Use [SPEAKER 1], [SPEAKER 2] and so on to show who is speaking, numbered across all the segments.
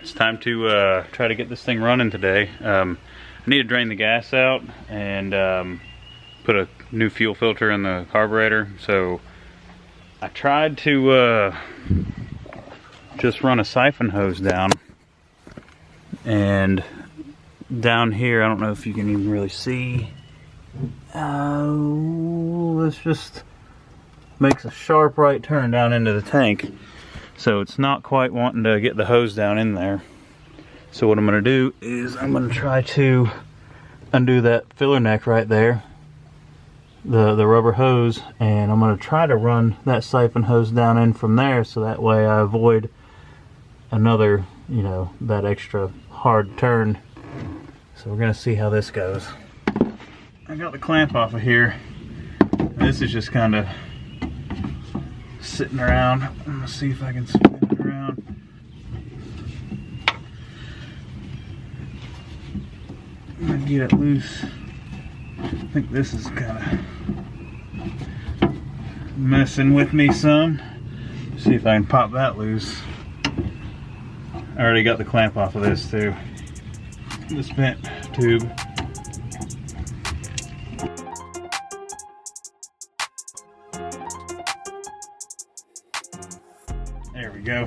[SPEAKER 1] It's time to try to get this thing running today. I need to drain the gas out and put a new fuel filter in the carburetor. So I tried to just run a siphon hose down, and down here, I don't know if you can even really see. This just makes a sharp right turn down into the tank. So it's not quite wanting to get the hose down in there. So what I'm going to do is I'm going to try to undo that filler neck right there, the rubber hose, and I'm going to try to run that siphon hose down in from there, so that way I avoid another, you know, that extra hard turn. So we're going to see how this goes. I got the clamp off of here. This is just kind of sitting around. I'm gonna see if I can spin it around. I'm gonna get it loose. I think this is kind of messing with me some. See if I can pop that loose. I already got the clamp off of this too. This bent tube. There we go.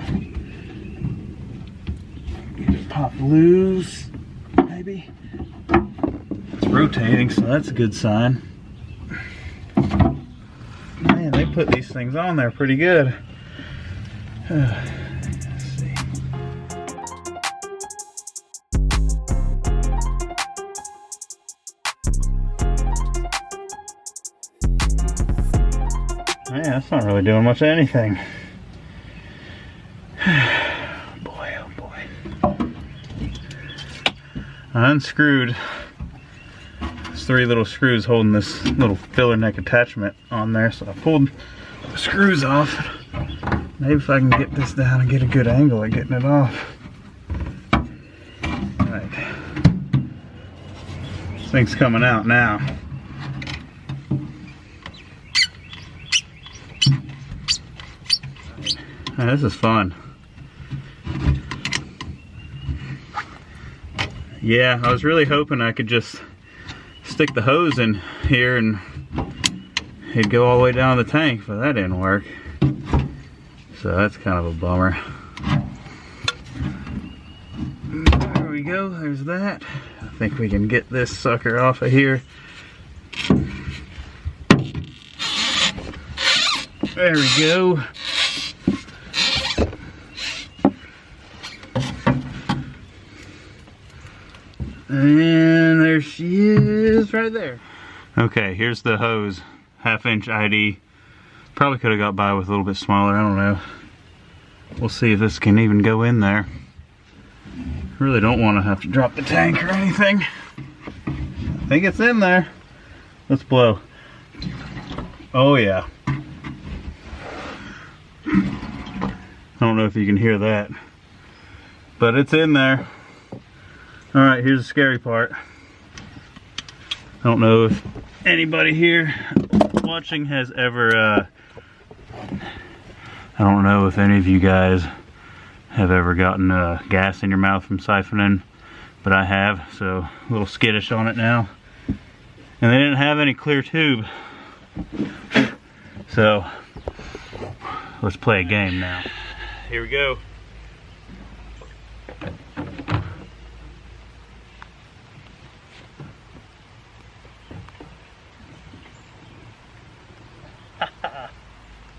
[SPEAKER 1] Get it pop loose, maybe. It's rotating, so that's a good sign. Man, they put these things on there pretty good. Let's see. Man, that's not really doing much of anything. Boy, oh boy. I unscrewed these 3 little screws holding this little filler neck attachment on there, so I pulled the screws off. Maybe if I can get this down and get a good angle at getting it off. Alright. This thing's coming out now. Man, this is fun. Yeah, I was really hoping I could just stick the hose in here and it'd go all the way down the tank, but that didn't work. So that's kind of a bummer. There we go, there's that. I think we can get this sucker off of here. There we go. And there she is right there. Okay, here's the hose, 1/2 inch ID. Probably could have got by with a little bit smaller, I don't know. We'll see if this can even go in there. Really don't want to have to drop the tank or anything. I think it's in there. Let's blow. Oh yeah. I don't know if you can hear that, but it's in there. Alright, here's the scary part. I don't know if anybody here watching has ever, I don't know if any of you guys have ever gotten gas in your mouth from siphoning, but I have, so a little skittish on it now. And they didn't have any clear tube. So, let's play a game now. Here we go.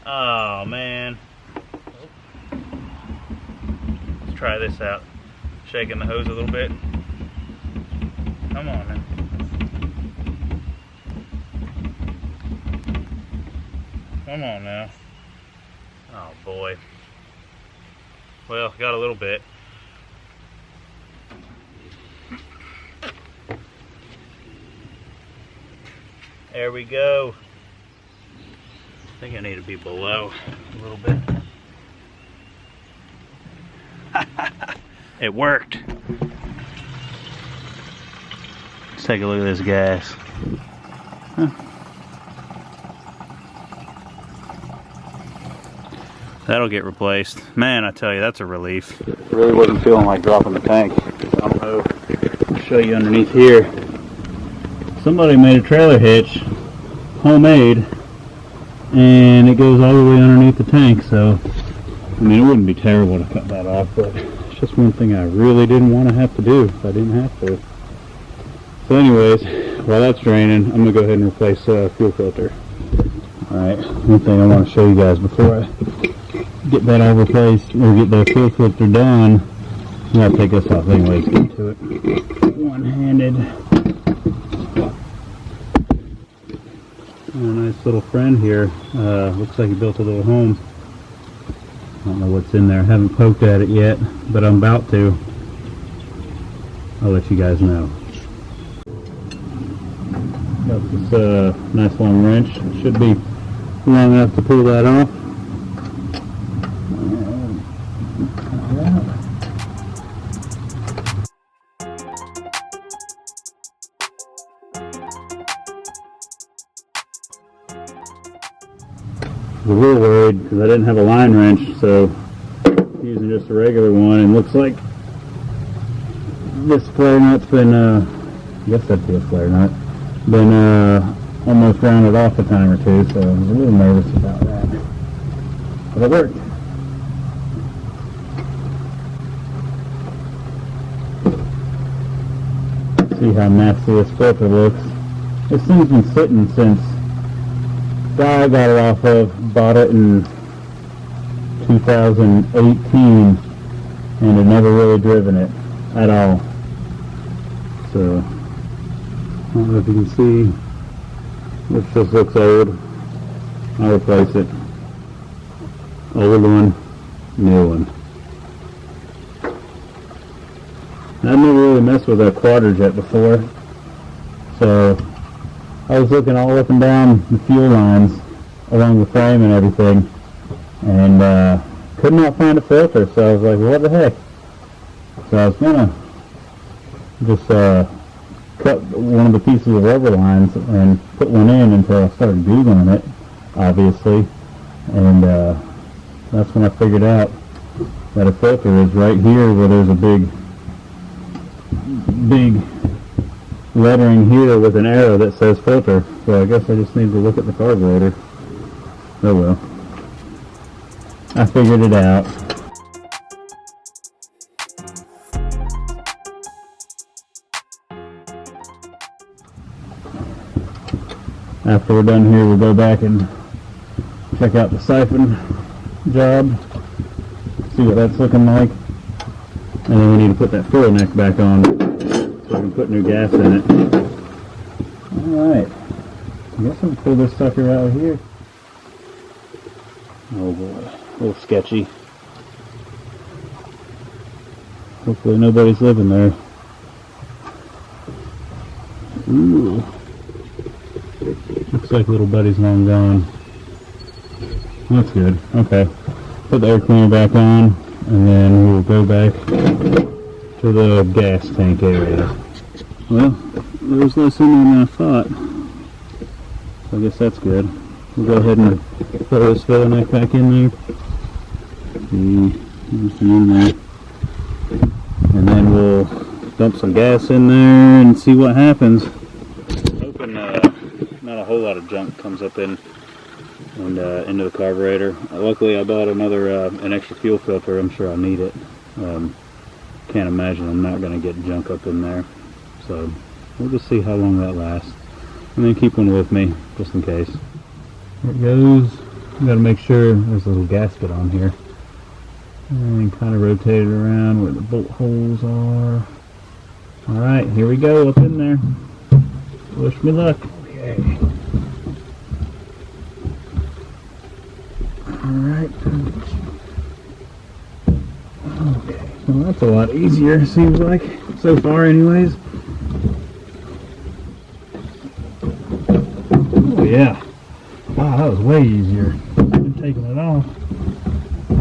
[SPEAKER 1] Oh man. Let's try this out. Shaking the hose a little bit. Come on now. Come on now. Oh boy. Well, got a little bit. There we go. I think I need to be below a little bit. It worked. Let's take a look at this gas. Huh. That'll get replaced. Man, I tell you, that's a relief. Really wasn't feeling like dropping the tank. I don't know. I'll show you underneath here. Somebody made a trailer hitch, homemade, and it goes all the way underneath the tank. So, I mean, it wouldn't be terrible to cut that off, but it's just one thing I really didn't want to have to do if I didn't have to. So anyways, while that's draining, I'm going to go ahead and replace fuel filter. Alright, one thing I want to show you guys before I get that all replaced, or get the fuel filter done. I'm going to take this off anyways, get to it one-handed. A nice little friend here. Looks like he built a little home. I don't know what's in there. I haven't poked at it yet, but I'm about to. I'll let you guys know. Got this nice long wrench. Should be long enough to pull that off. I was a little worried because I didn't have a line wrench, so I'm using just a regular one, and looks like this flare nut's been, I guess that'd be a flare nut, been almost rounded off a time or two, so I was a little nervous about that. But it worked. See how nasty this filter looks. This thing's been sitting since the guy I got it off of bought it in 2018 and had never really driven it at all. So, I don't know if you can see, this just looks old. I'll replace it. Old one, new one. I've never really messed with a quadrajet before, so I was looking all up and down the fuel lines along the frame and everything, and could not find a filter, so I was like, what the heck? So I was gonna just cut one of the pieces of rubber lines and put one in until I started Googling it, obviously, and that's when I figured out that a filter is right here where there's a big lettering here with an arrow that says filter. So I guess I just need to look at the carburetor. Oh well. I figured it out. After we're done here, we'll go back and check out the siphon job, see what that's looking like, and then we need to put that furrow neck back on so we can put new gas in it. Alright, I guess I'm going to pull this sucker out of here. Oh boy, a little sketchy. Hopefully nobody's living there. Ooh. Looks like little buddy's long gone. That's good. Okay. Put the air cleaner back on, and then we'll go back to the gas tank area. Well, there was less in there than I thought. So I guess that's good. We'll go ahead and throw this filler neck back in there. Nothing in there. And then we'll dump some gas in there and see what happens. Hoping not a whole lot of junk comes up in and into the carburetor. Luckily I bought another an extra fuel filter. I'm sure I'll need it. Can't imagine I'm not going to get junk up in there. So we'll just see how long that lasts. And then keep one with me just in case. There it goes. Got to make sure there's a little gasket on here. And kind of rotate it around where the bolt holes are. Alright, here we go, up in there. Wish me luck. Okay. Alright. Okay, well that's a lot easier, seems like, so far anyways. Oh yeah. Wow, that was way easier than taking it off. I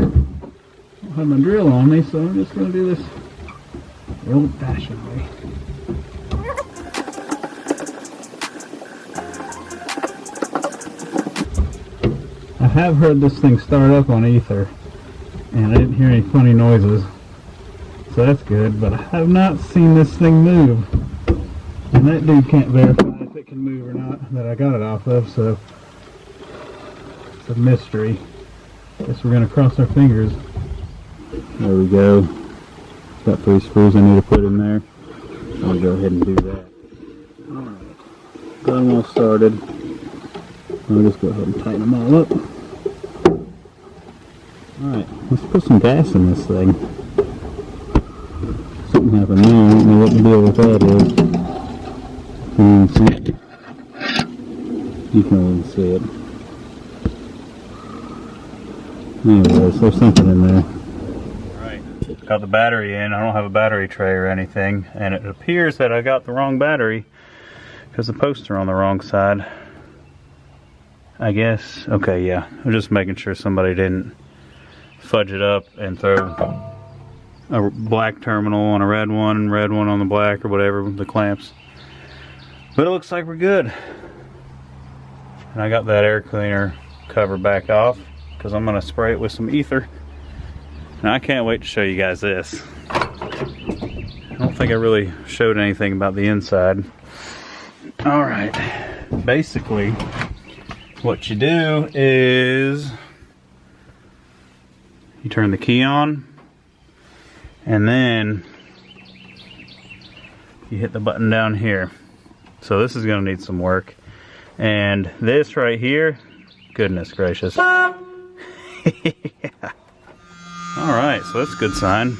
[SPEAKER 1] don't have my drill on me, so I'm just going to do this the old-fashioned way. I have heard this thing start up on ether, and I didn't hear any funny noises. So that's good, but I have not seen this thing move. And that dude can't verify if it can move or not that I got it off of, so it's a mystery. Guess we're gonna cross our fingers. There we go. Got 3 screws I need to put in there. I'll go ahead and do that. Alright. Got them all started. I'll just go ahead and tighten them all up. Alright, let's put some gas in this thing. Something happened there. I don't know what the deal with that is. You can even see it. Anyways, there's something in there. Alright, got the battery in. I don't have a battery tray or anything, and it appears that I got the wrong battery because the posts are on the wrong side. I guess. Okay, yeah. I'm just making sure somebody didn't fudge it up and throw a black terminal on a red one on the black, or whatever, the clamps. But it looks like we're good. And I got that air cleaner cover back off because I'm going to spray it with some ether. And I can't wait to show you guys this. I don't think I really showed anything about the inside. Alright, basically what you do is you turn the key on, and then you hit the button down here. So this is going to need some work. And this right here, goodness gracious. Yeah. Alright, so that's a good sign.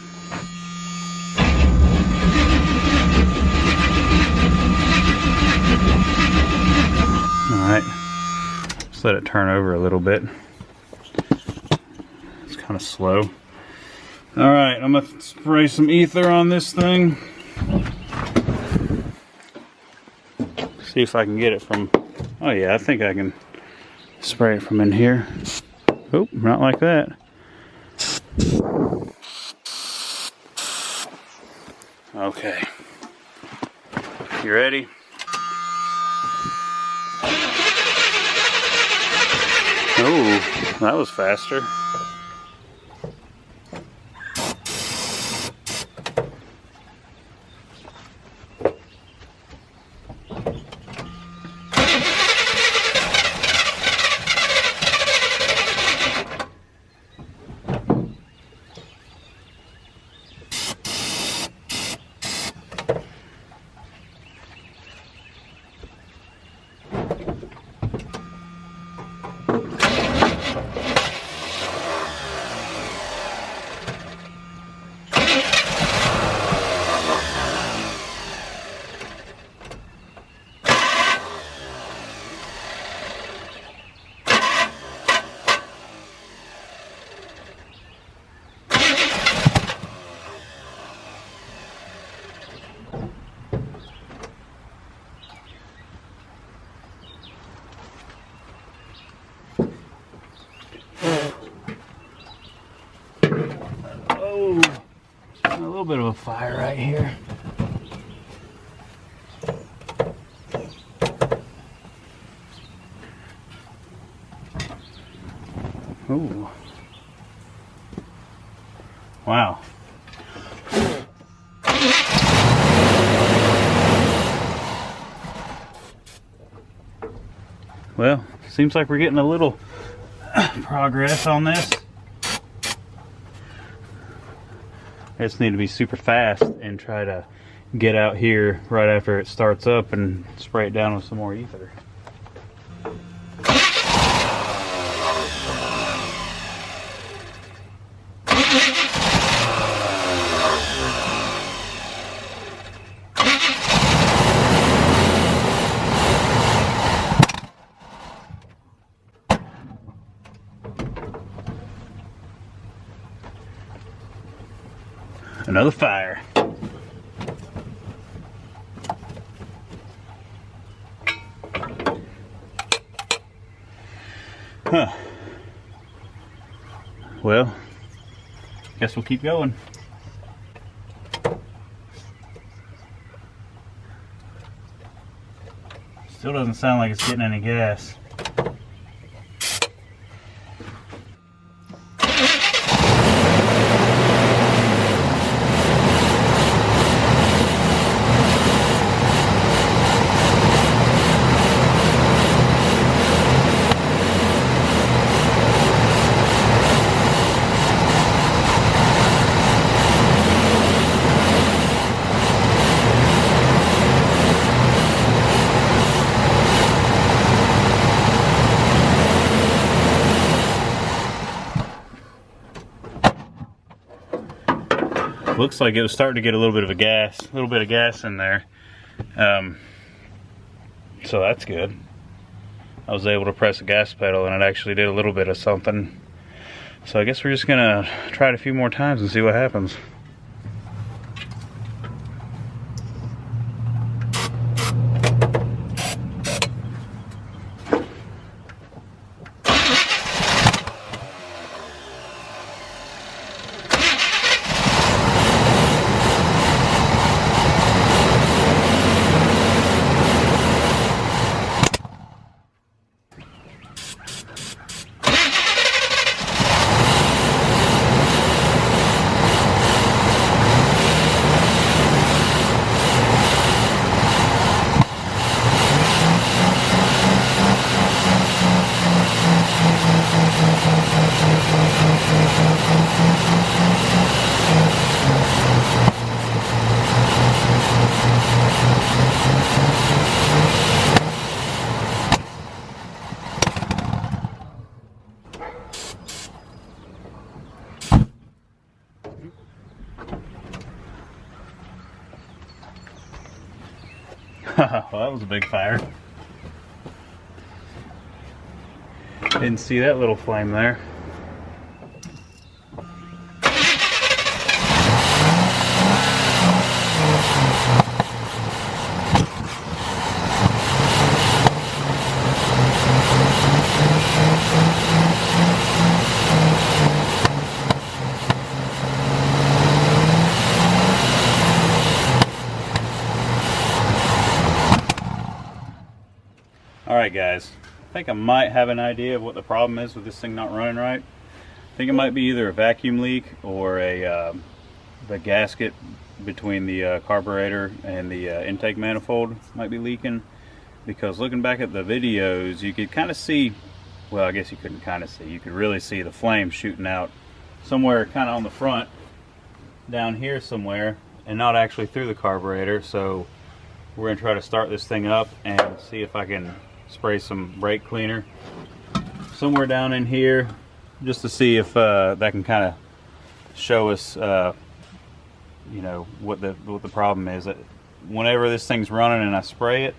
[SPEAKER 1] Alright, just let it turn over a little bit. It's kind of slow. Alright, I'm going to spray some ether on this thing. See if I can get it from... Oh yeah, I think I can spray it from in here. Oh, not like that. Okay. You ready? Oh, that was faster. Oh, a little bit of a fire right here. Oh, wow. Well, seems like we're getting a little progress on this. I just need to be super fast and try to get out here right after it starts up and spray it down with some more ether. Another fire. Huh. Well, guess we'll keep going. Still doesn't sound like it's getting any gas. looks like it was starting to get a little bit of gas in there. So that's good. I was able to press the gas pedal and it actually did a little bit of something. So I guess we're just gonna try it a few more times and see what happens. Well, that was a big fire. Didn't see that little flame there. Alright guys, I think I might have an idea of what the problem is with this thing not running right. I think it might be either a vacuum leak or the gasket between the carburetor and the intake manifold might be leaking, because looking back at the videos you could kind of see, well I guess you couldn't kind of see, you could really see the flame shooting out somewhere kind of on the front down here somewhere and not actually through the carburetor. So we're going to try to start this thing up and see if I can spray some brake cleaner somewhere down in here, just to see if that can kind of show us you know, what the problem is. Whenever this thing's running and I spray it,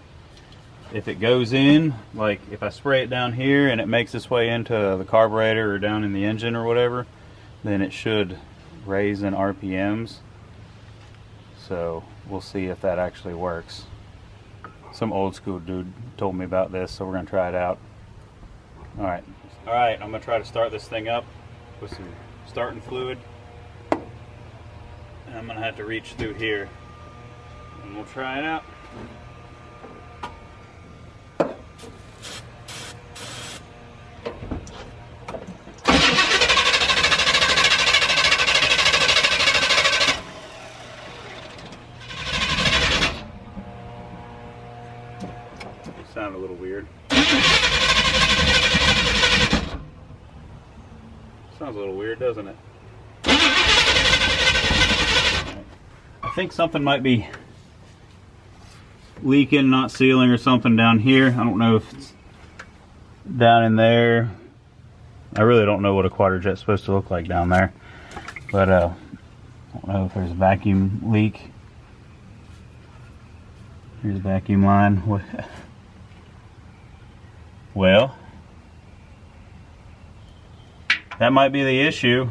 [SPEAKER 1] if it goes in, like if I spray it down here and it makes its way into the carburetor or down in the engine or whatever, then it should raise in RPMs. So we'll see if that actually works. Some old school dude told me about this, so we're gonna try it out. Alright, I'm gonna try to start this thing up with some starting fluid. And I'm gonna have to reach through here and we'll try it out. Sound a little weird. Sounds a little weird, doesn't it? I think something might be leaking, not sealing or something down here. I don't know if it's down in there. I really don't know what a quadrajet's supposed to look like down there. But I don't know if there's a vacuum leak. Here's a vacuum line. Well, that might be the issue.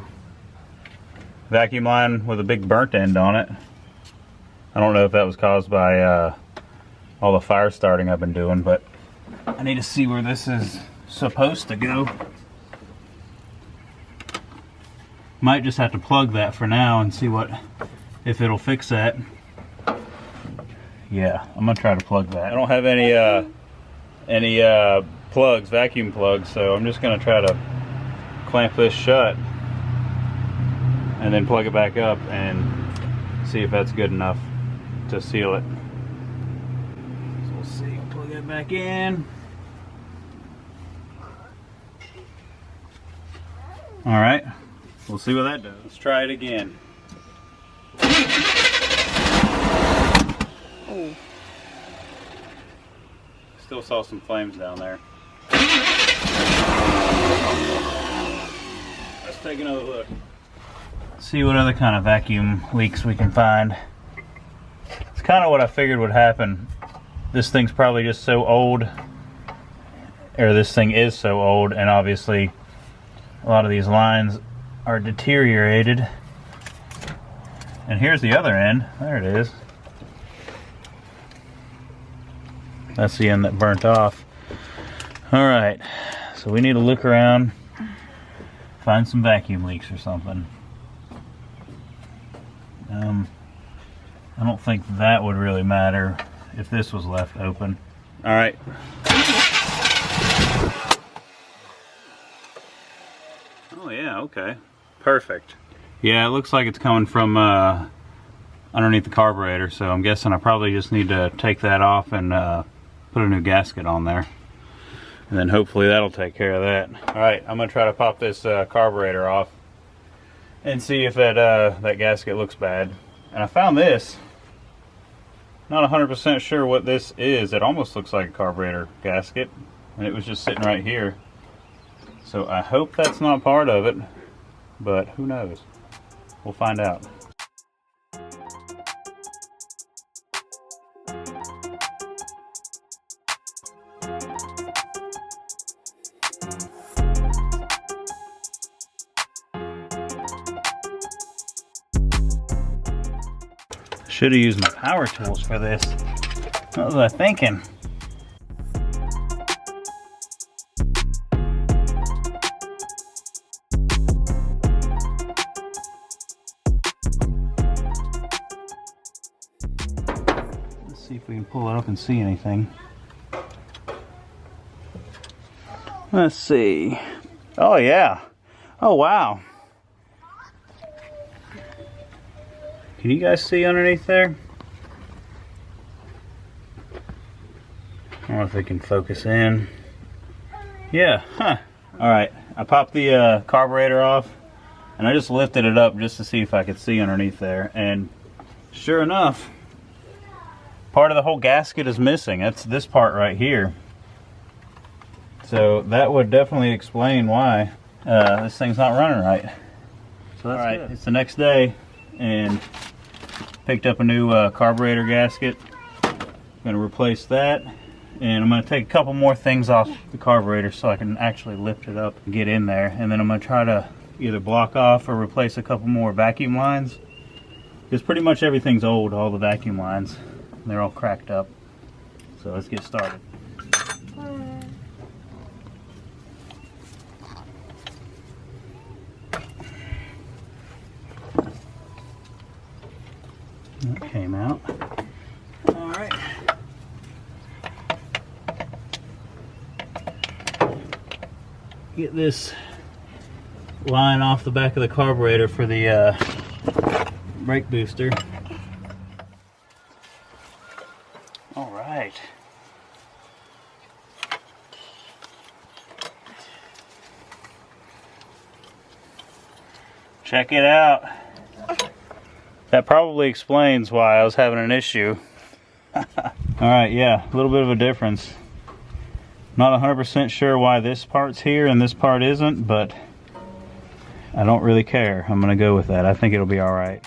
[SPEAKER 1] Vacuum line with a big burnt end on it. I don't know if that was caused by all the fire starting I've been doing, but I need to see where this is supposed to go. Might just have to plug that for now and see if it'll fix that. Yeah, I'm gonna try to plug that. I don't have any plugs, vacuum plugs, so I'm just going to try to clamp this shut and then plug it back up and see if that's good enough to seal it. So we'll see. I'll plug that back in. Alright, we'll see what that does. Let's try it again. Oh. Still saw some flames down there. Let's take another look. see what other kind of vacuum leaks we can find. It's kind of what I figured would happen. This thing's probably just so old, or this thing is so old, and obviously a lot of these lines are deteriorated. And here's the other end. There it is. That's the end that burnt off. Alright, so we need to look around, find some vacuum leaks or something. I don't think that would really matter if this was left open. Alright. Oh yeah, okay. Perfect. Yeah, it looks like it's coming from underneath the carburetor, so I'm guessing I probably just need to take that off and put a new gasket on there. And then hopefully that'll take care of that. Alright, I'm going to try to pop this carburetor off and see if that gasket looks bad. And I found this. Not 100% sure what this is. It almost looks like a carburetor gasket, and it was just sitting right here. So I hope that's not part of it, but who knows? We'll find out. Should have used my power tools for this. What was I thinking? Let's see if we can pull it up and see anything. Let's see. Oh yeah. Oh wow. Can you guys see underneath there? I don't know if they can focus in. Yeah, huh. Alright, I popped the carburetor off, and I just lifted it up just to see if I could see underneath there. And sure enough, part of the whole gasket is missing. That's this part right here. So that would definitely explain why this thing's not running right. So that's alright, it's the next day, and picked up a new carburetor gasket. I'm going to replace that, and I'm going to take a couple more things off the carburetor so I can actually lift it up and get in there. And then I'm going to try to either block off or replace a couple more vacuum lines, because pretty much everything's old, all the vacuum lines. They're all cracked up. So let's get started. That came out. Alright. Get this line off the back of the carburetor for the brake booster. Alright. Check it out. That probably explains why I was having an issue. Alright, yeah, a little bit of a difference. Not 100% sure why this part's here and this part isn't, but I don't really care. I'm gonna go with that. I think it'll be alright.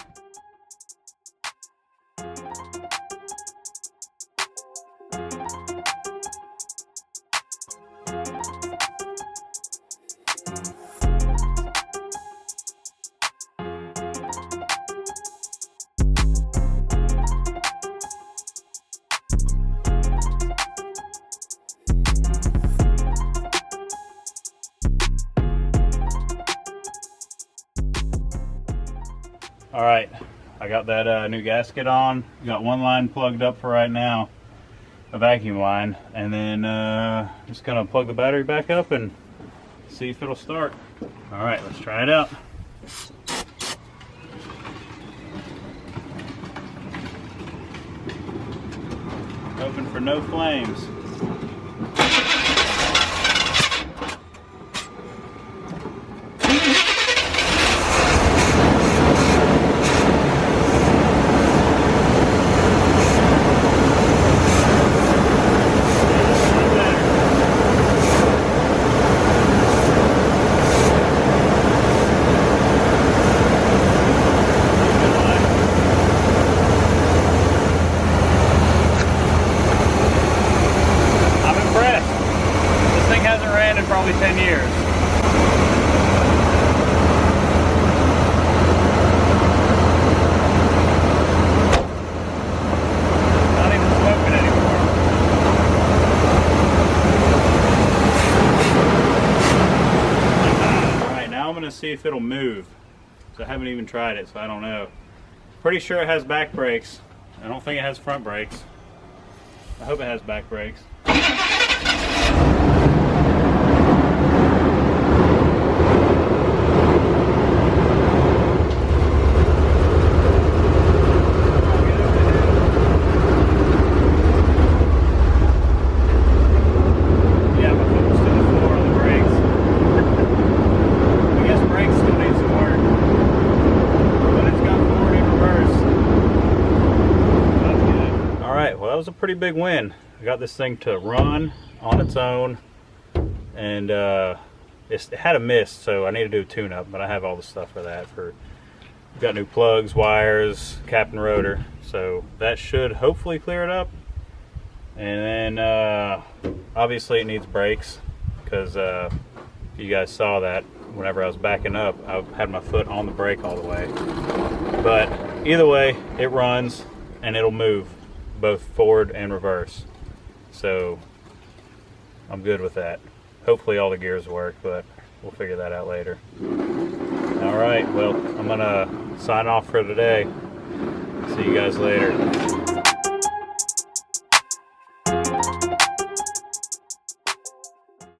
[SPEAKER 1] Alright, I got that new gasket on. Got one line plugged up for right now, a vacuum line, and then just gonna plug the battery back up and see if it'll start. Alright, let's try it out. Hoping for no flames. see if it'll move. So I haven't even tried it, so I don't know. Pretty sure it has back brakes. I don't think it has front brakes. I hope it has back brakes. That was a pretty big win. I got this thing to run on its own, and it had a mist, so I need to do a tune-up, but I have all the stuff for that. Got new plugs, wires, cap and rotor, so that should hopefully clear it up. And then obviously it needs brakes, because you guys saw that whenever I was backing up, I had my foot on the brake all the way. But either way, it runs and it'll move both forward and reverse, so I'm good with that. Hopefully all the gears work, but we'll figure that out later. All right, well, I'm gonna sign off for today. See you guys later.